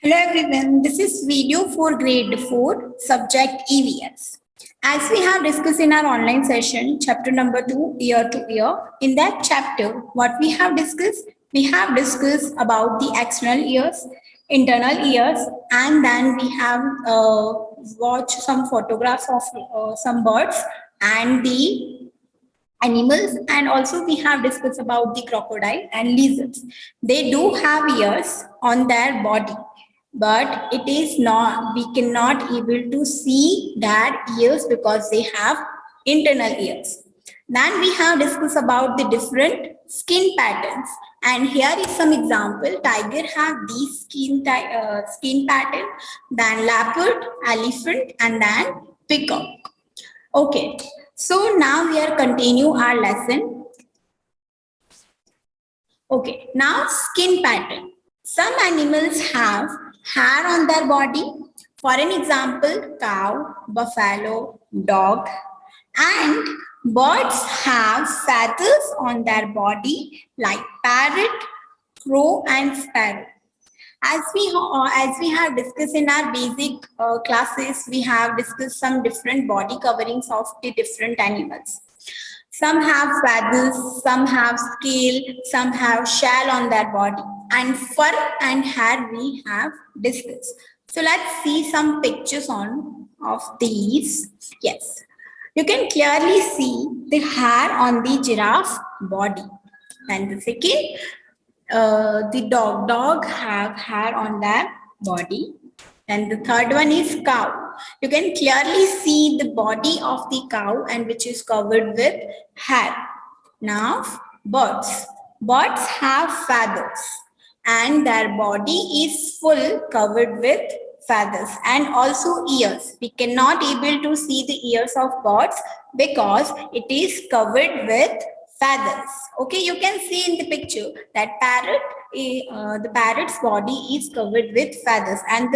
Hello everyone, this is video for grade 4 subject EVS. As we have discussed in our online session, chapter number 2, year to year, in that chapter, what we have discussed? We have discussed about the external ears, internal ears, and then we have watched some photographs of some birds and the animals, and also we have discussed about the crocodile and lizards. They do have ears on their body, but it is not, we cannot able to see that ears because they have internal ears. Then we have discussed about the different skin patterns, and here is some example. Tiger have these skin pattern, then leopard, elephant, and then peacock. Okay, so now we are continue our lesson. Okay, now skin pattern. Some animals have hair on their body. For an example, cow, buffalo, dog, and birds have feathers on their body like parrot, crow, and sparrow. As we have discussed in our basic classes, we have discussed some different body coverings of the different animals. Some have feathers, some have scale, some have shell on their body, and fur and hair we have discussed. So let's see some pictures on of these. Yes, you can clearly see the hair on the giraffe body. And the second, the dog have hair on their body, and the third one is cow. You can clearly see the body of the cow and which is covered with hair. Now birds have feathers and their body is full covered with feathers, and also ears. We cannot able to see the ears of birds because it is covered with feathers. Okay, you can see in the picture that the parrot's body is covered with feathers, and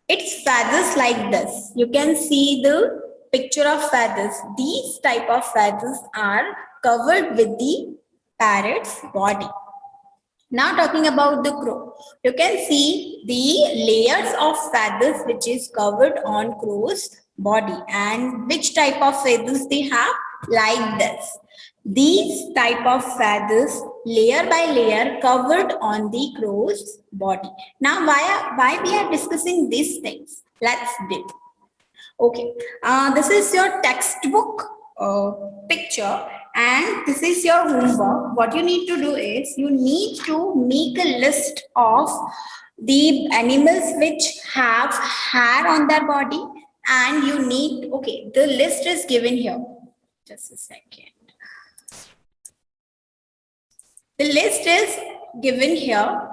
its feathers like this. You can see the picture of feathers. These type of feathers are covered with the parrot's body. Now talking about the crow, you can see the layers of feathers which is covered on crow's body, and which type of feathers they have like this. These type of feathers layer by layer covered on the crow's body. Now why we are discussing these things? Let's do. Okay, this is your textbook picture, and this is your homework. What you need to do is you need to make a list of the animals which have hair on their body, and you need, okay, the list is given here. Just a second. The list is given here.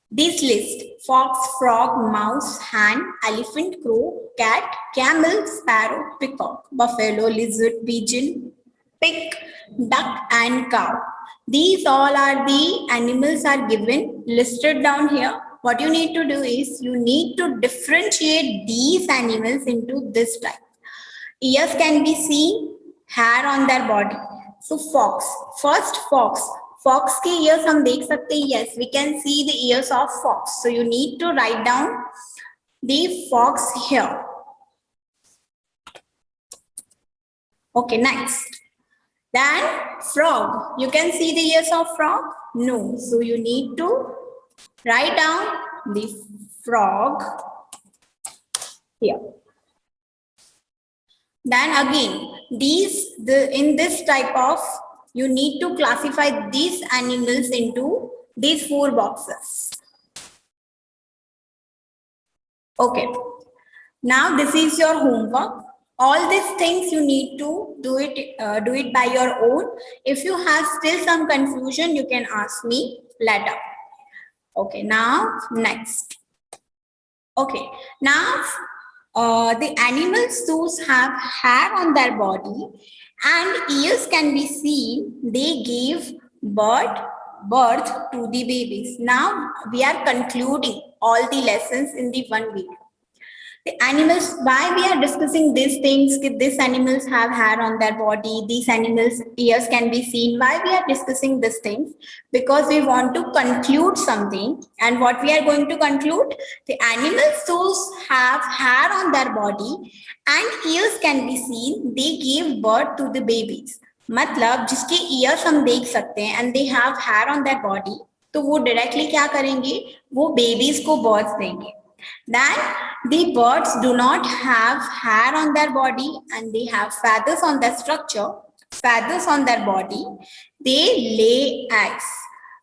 This list: fox, frog, mouse, hen, elephant, crow, cat, camel, sparrow, peacock, buffalo, lizard, pigeon, pig, duck, and cow. These all are the animals are given, listed down here. What you need to do is you need to differentiate these animals into this type. Ears can be seen, hair on their body. So fox, first fox. Fox के ears हम देख सकते हैं. Yes, we can see the ears of fox. So you need to write down the fox here. Okay, next. Then frog. You can see the ears of frog? No. So you need to write down the frog here. Then again, in this type of, you need to classify these animals into these 4 boxes. Okay. Now this is your homework. All these things you need to do it by your own. If you have still some confusion, you can ask me later. Okay. Now next. Okay. Now the animals those have hair on their body and ears can be seen, they give birth to the babies. Now we are concluding all the lessons in the one video. The animals, why we are discussing these things, these animals have hair on their body, these animals ears can be seen. Why we are discussing these things? Because we want to conclude something. And what we are going to conclude, the animals those have hair on their body and ears can be seen, they give birth to the babies. मतलब जिसके ears हम देख सकते हैं and they have hair on their body, तो वो directly क्या करेंगे, वो babies को birth देंगे. Then the birds do not have hair on their body and they have feathers on their structure, feathers on their body. They lay eggs.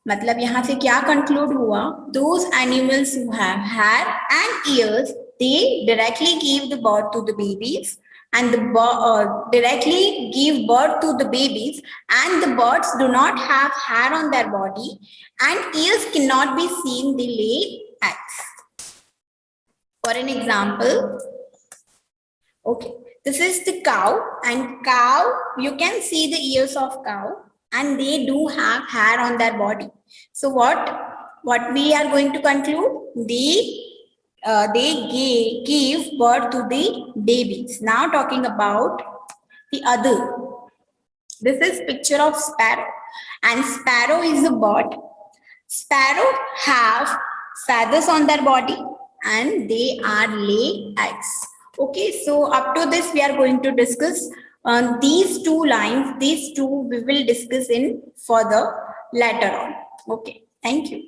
मतलब यहाँ से क्या conclude हुआ? Those animals who have hair and ears, they directly give the birth to the babies and directly give birth to the babies, and the birds do not have hair on their body and ears cannot be seen. They lay eggs. For an example, okay, this is the cow, and cow, you can see the ears of cow and they do have hair on their body. So what we are going to conclude? They give birth to the babies. Now talking about the other. This is picture of sparrow, and sparrow is a bird. Sparrow have feathers on their body and they are lay eggs. Okay, so up to this we are going to discuss these two lines. These two we will discuss in further later on. Okay, thank you.